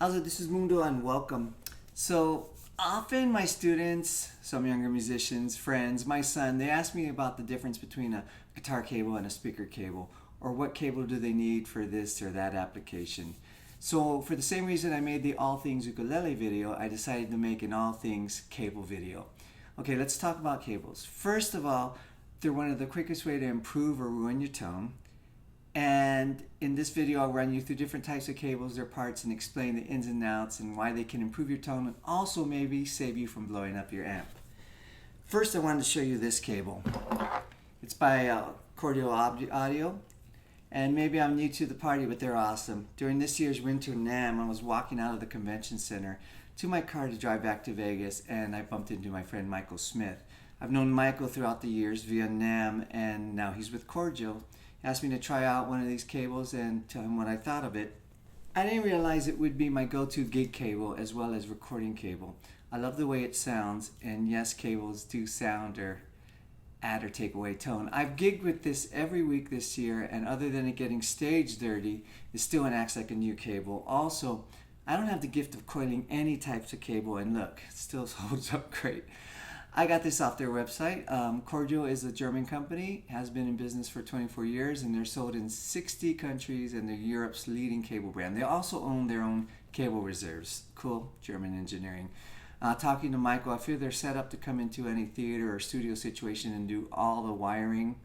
How's it? This is Mundo and welcome. So often my students, some younger musicians, friends, my son, they ask me about the difference between a guitar cable and a speaker cable, or what cable do they need for this or that application. So for the same reason I made the All Things Ukulele video, I decided to make an All Things Cable video. Okay, let's talk about cables. First of all, they're one of the quickest way to improve or ruin your tone. And in this video, I'll run you through different types of cables, their parts, and explain the ins and outs and why they can improve your tone and also maybe save you from blowing up your amp. First, I wanted to show you this cable. It's by Cordial Audio, and maybe I'm new to the party, but they're awesome. During this year's winter NAMM, I was walking out of the convention center to my car to drive back to Vegas, and I bumped into my friend Michael Smith. I've known Michael throughout the years via NAMM, and now he's with Cordial. Asked me to try out one of these cables and tell him what I thought of it. I didn't realize it would be my go-to gig cable as well as recording cable. I love the way it sounds, and yes, cables do sound or add or take away tone. I've gigged with this every week this year, and other than it getting stage dirty, it still acts like a new cable. Also, I don't have the gift of coiling any types of cable, and look, it still holds up great. I got this off their website. Cordial is a German company, has been in business for 24 years, and they're sold in 60 countries, and they're Europe's leading cable brand. They also own their own cable reserves. Cool German engineering. Talking to Michael, I feel they're set up to come into any theater or studio situation and do all the wiring.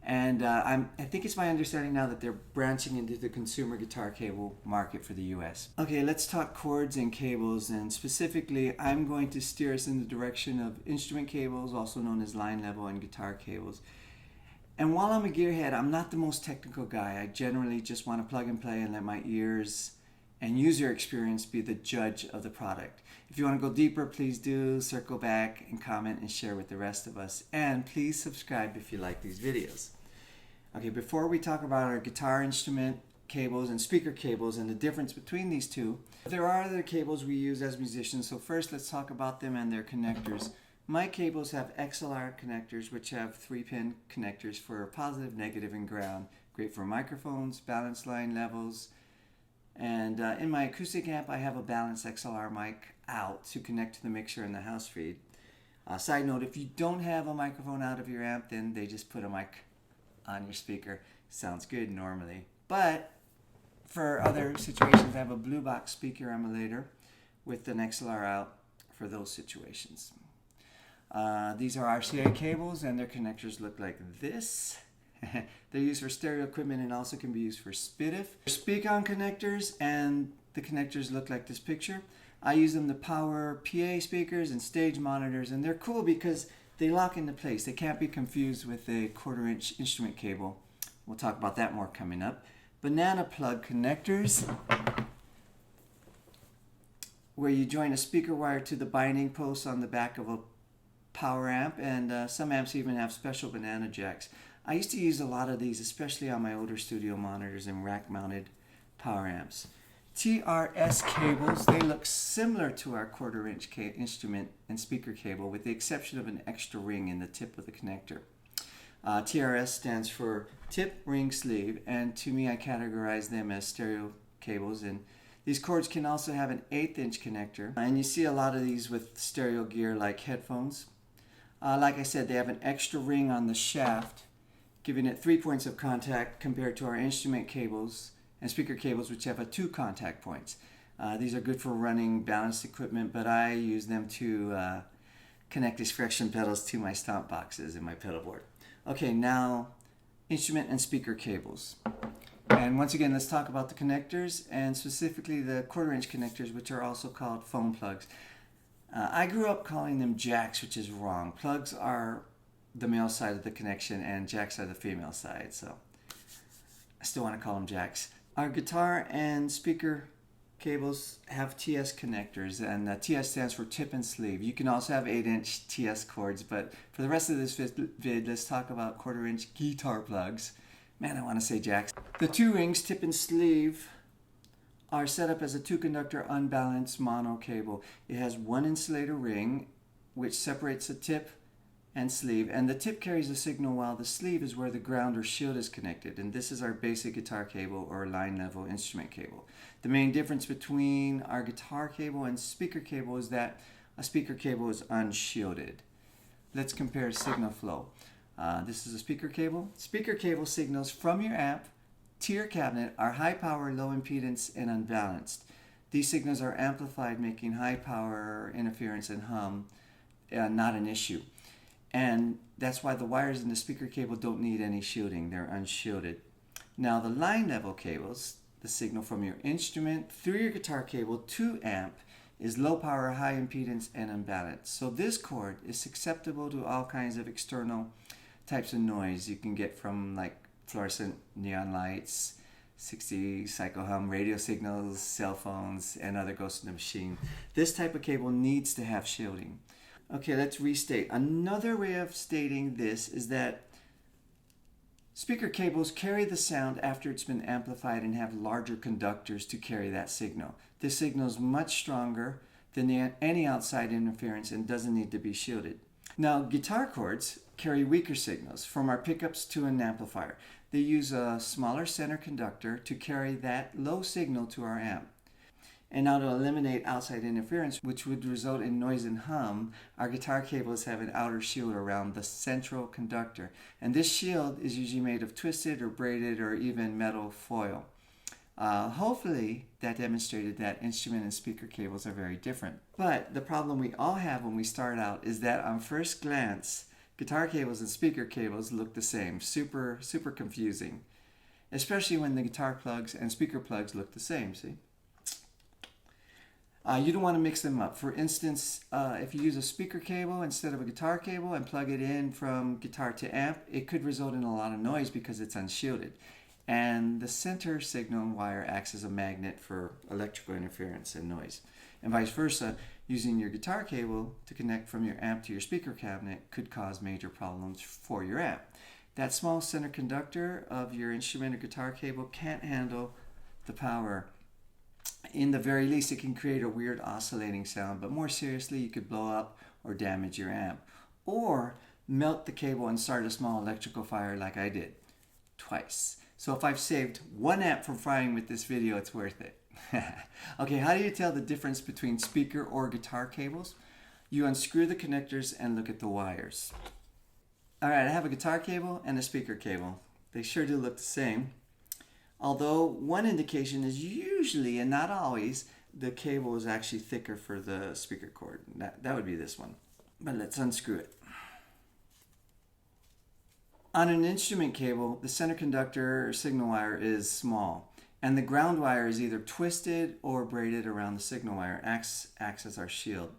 And I think it's my understanding now that they're branching into the consumer guitar cable market for the US. Okay, let's talk chords and cables, and specifically I'm going to steer us in the direction of instrument cables, also known as line level, and guitar cables. And while I'm a gearhead, I'm not the most technical guy. I generally just want to plug and play and let my ears and user experience be the judge of the product. If you want to go deeper, please do circle back and comment and share with the rest of us. And please subscribe if you like these videos. Okay, before we talk about our guitar instrument cables and speaker cables and the difference between these two, there are other cables we use as musicians. So first, let's talk about them and their connectors. My cables have XLR connectors, which have 3-pin connectors for positive, negative, and ground. Great for microphones, balance line levels. And in my acoustic amp, I have a balanced XLR mic out to connect to the mixer and the house feed. Side note, if you don't have a microphone out of your amp, then they just put a mic on your speaker. Sounds good normally. But for other situations, I have a blue box speaker emulator with an XLR out for those situations. These are RCA cables, and their connectors look like this. They're used for stereo equipment and also can be used for Speakon connectors, and the connectors look like this picture. I use them to power PA speakers and stage monitors, and they're cool because they lock into place. They can't be confused with a 1/4-inch instrument cable. We'll talk about that more coming up. Banana plug connectors, where you join a speaker wire to the binding post on the back of a power amp, and some amps even have special banana jacks. I used to use a lot of these, especially on my older studio monitors and rack-mounted power amps. TRS cables, they look similar to our 1/4-inch instrument and speaker cable, with the exception of an extra ring in the tip of the connector. TRS stands for tip, ring, sleeve, and to me I categorize them as stereo cables. And these cords can also have an 1/8-inch connector, and you see a lot of these with stereo gear like headphones. Like I said, they have an extra ring on the shaft, giving it 3 points of contact compared to our instrument cables and speaker cables, which have 2 contact points. These are good for running balanced equipment, but I use them to connect discretion pedals to my stomp boxes in my pedal board. Okay, now instrument and speaker cables. And once again, let's talk about the connectors, and specifically the 1/4-inch connectors, which are also called phone plugs. I grew up calling them jacks, which is wrong. Plugs are the male side of the connection, and jacks are the female side, so I still want to call them jacks. Our guitar and speaker cables have TS connectors, and TS stands for tip and sleeve. You can also have 8-inch TS cords, but for the rest of this vid, let's talk about 1/4-inch guitar plugs. Man, I want to say jacks. The 2 rings, tip and sleeve, are set up as a 2-conductor unbalanced mono cable. It has 1 insulator ring, which separates the tip and sleeve, and the tip carries the signal while the sleeve is where the ground or shield is connected, and this is our basic guitar cable or line level instrument cable. The main difference between our guitar cable and speaker cable is that a speaker cable is unshielded. Let's compare signal flow. This is a speaker cable. Speaker cable signals from your amp to your cabinet are high power, low impedance, and unbalanced. These signals are amplified, making high power, interference, and hum not an issue. And that's why the wires in the speaker cable don't need any shielding. They're unshielded. Now the line level cables, the signal from your instrument through your guitar cable to amp, is low power, high impedance, and unbalanced. So this cord is susceptible to all kinds of external types of noise you can get from like fluorescent neon lights, 60 cycle hum radio signals, cell phones, and other ghosts in the machine. This type of cable needs to have shielding. Okay, let's restate. Another way of stating this is that speaker cables carry the sound after it's been amplified and have larger conductors to carry that signal. This signal is much stronger than any outside interference and doesn't need to be shielded. Now, guitar cords carry weaker signals from our pickups to an amplifier. They use a smaller center conductor to carry that low signal to our amp. And now to eliminate outside interference, which would result in noise and hum, our guitar cables have an outer shield around the central conductor. And this shield is usually made of twisted or braided or even metal foil. Hopefully that demonstrated that instrument and speaker cables are very different. But the problem we all have when we start out is that on first glance, guitar cables and speaker cables look the same. Super confusing. Especially when the guitar plugs and speaker plugs look the same, see? You don't want to mix them up. For instance, if you use a speaker cable instead of a guitar cable and plug it in from guitar to amp, it could result in a lot of noise because it's unshielded. And the center signal wire acts as a magnet for electrical interference and noise. And vice versa, using your guitar cable to connect from your amp to your speaker cabinet could cause major problems for your amp. That small center conductor of your instrument or guitar cable can't handle the power. In the very least, it can create a weird oscillating sound, but more seriously, you could blow up or damage your amp. Or melt the cable and start a small electrical fire like I did. Twice. So if I've saved one amp from frying with this video, it's worth it. Okay, how do you tell the difference between speaker or guitar cables? You unscrew the connectors and look at the wires. Alright, I have a guitar cable and a speaker cable. They sure do look the same. Although one indication is usually, and not always, the cable is actually thicker for the speaker cord. That would be this one. But let's unscrew it. On an instrument cable, the center conductor or signal wire is small, and the ground wire is either twisted or braided around the signal wire. Acts as our shield.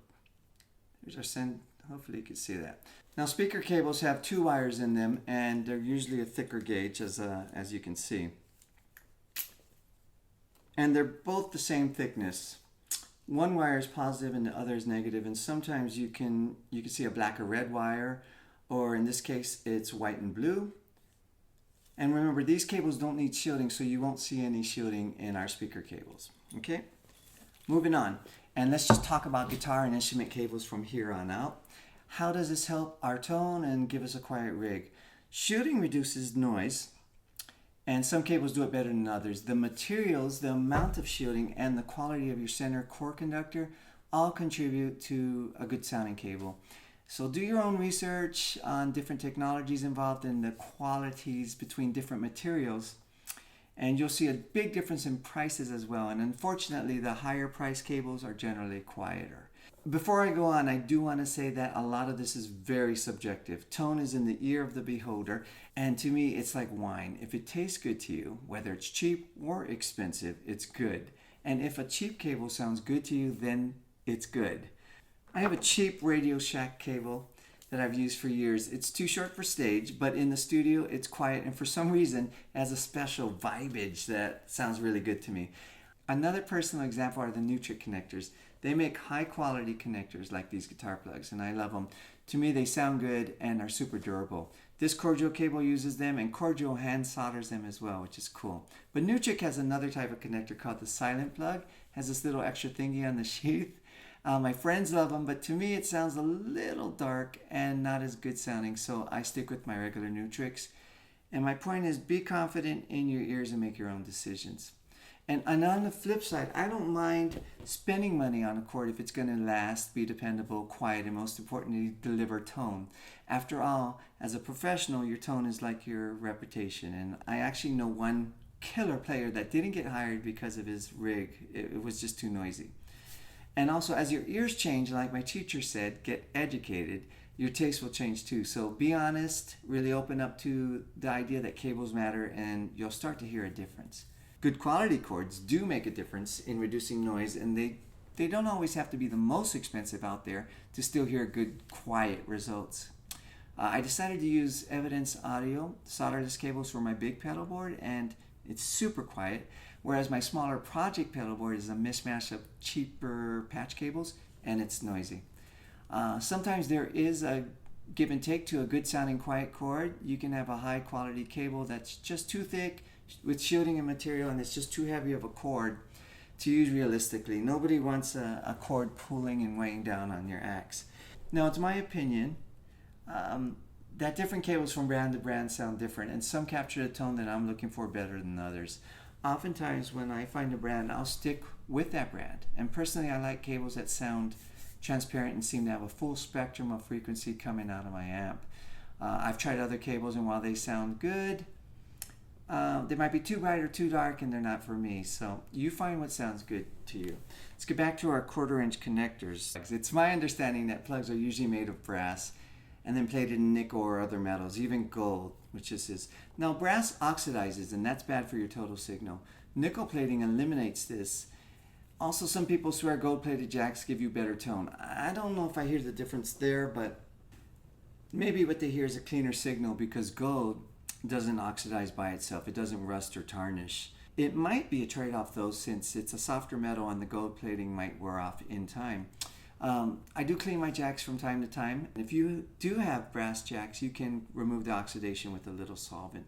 Here's our send. Hopefully you can see that. Now speaker cables have two wires in them, and they're usually a thicker gauge, as you can see. And they're both the same thickness. One wire is positive and the other is negative, and sometimes you can see a black or red wire, or in this case it's white and blue. And remember, these cables don't need shielding, so you won't see any shielding in our speaker cables. Okay? Moving on. And let's just talk about guitar and instrument cables from here on out. How does this help our tone and give us a quiet rig? Shielding reduces noise, and some cables do it better than others. The materials, the amount of shielding, and the quality of your center core conductor all contribute to a good sounding cable. So do your own research on different technologies involved in the qualities between different materials, and you'll see a big difference in prices as well. And unfortunately, the higher price cables are generally quieter. Before I go on, I do want to say that a lot of this is very subjective. Tone is in the ear of the beholder, and to me, it's like wine. If it tastes good to you, whether it's cheap or expensive, it's good. And if a cheap cable sounds good to you, then it's good. I have a cheap Radio Shack cable that I've used for years. It's too short for stage, but in the studio, it's quiet, and for some reason, it has a special vibage that sounds really good to me. Another personal example are the Nutric connectors. They make high quality connectors like these guitar plugs, and I love them. To me, they sound good and are super durable. This Cordial cable uses them, and Cordial hand solders them as well, which is cool. But Nutric has another type of connector called the silent plug. Has this little extra thingy on the sheath. My friends love them, but to me it sounds a little dark and not as good sounding, so I stick with my regular Nutrix. And my point is, be confident in your ears and make your own decisions. And on the flip side, I don't mind spending money on a cord if it's going to last, be dependable, quiet, and most importantly, deliver tone. After all, as a professional, your tone is like your reputation. And I actually know one killer player that didn't get hired because of his rig. It was just too noisy. And also, as your ears change, like my teacher said, get educated, your taste will change too. So be honest, really open up to the idea that cables matter, and you'll start to hear a difference. Good quality cords do make a difference in reducing noise, and they don't always have to be the most expensive out there to still hear good, quiet results. I decided to use Evidence Audio solderless cables for my big pedal board, and it's super quiet, whereas my smaller project pedal board is a mismatch of cheaper patch cables, and it's noisy. Sometimes there is a give and take to a good sounding quiet cord. You can have a high quality cable that's just too thick with shielding and material, and it's just too heavy of a cord to use realistically. Nobody wants a cord pulling and weighing down on your axe. Now, it's my opinion that different cables from brand to brand sound different, and some capture the tone that I'm looking for better than others. Oftentimes when I find a brand, I'll stick with that brand. And personally, I like cables that sound transparent and seem to have a full spectrum of frequency coming out of my amp. I've tried other cables, and while they sound good, they might be too bright or too dark, and they're not for me. So you find what sounds good to you. Let's get back to our 1/4-inch connectors. It's my understanding that plugs are usually made of brass and then plated in nickel or other metals, even gold, which this is. Now, brass oxidizes, and that's bad for your total signal. Nickel plating eliminates this. Also, some people swear gold-plated jacks give you better tone. I don't know if I hear the difference there, but maybe what they hear is a cleaner signal because gold doesn't oxidize by itself. It doesn't rust or tarnish. It might be a trade-off though, since it's a softer metal and the gold plating might wear off in time. I do clean my jacks from time to time. If you do have brass jacks, you can remove the oxidation with a little solvent.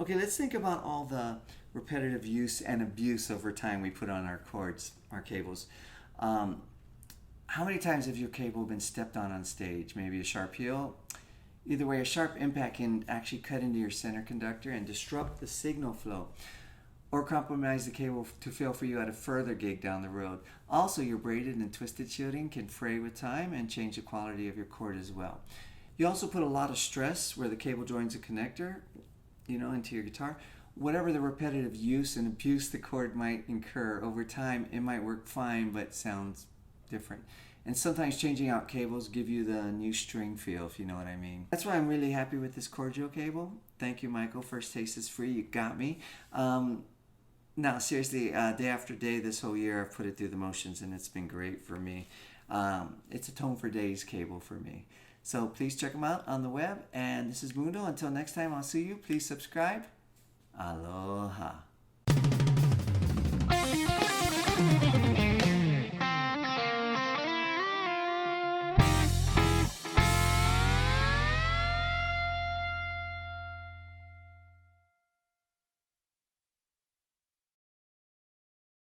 Okay, let's think about all the repetitive use and abuse over time we put on our cords, our cables. How many times have your cable been stepped on stage? Maybe a sharp heel? Either way, a sharp impact can actually cut into your center conductor and disrupt the signal flow, or compromise the cable to fail for you at a further gig down the road. Also, your braided and twisted shielding can fray with time and change the quality of your cord as well. You also put a lot of stress where the cable joins the connector, into your guitar. Whatever the repetitive use and abuse the cord might incur, over time it might work fine but sounds different. And sometimes changing out cables give you the new string feel, if you know what I mean. That's why I'm really happy with this Cordial cable. Thank you, Michael. First taste is free. You got me. Now, seriously, day after day this whole year I've put it through the motions, and it's been great for me. It's a Tone for Days cable for me. So please check them out on the web. And this is Mundo. Until next time, I'll see you. Please subscribe. Aloha.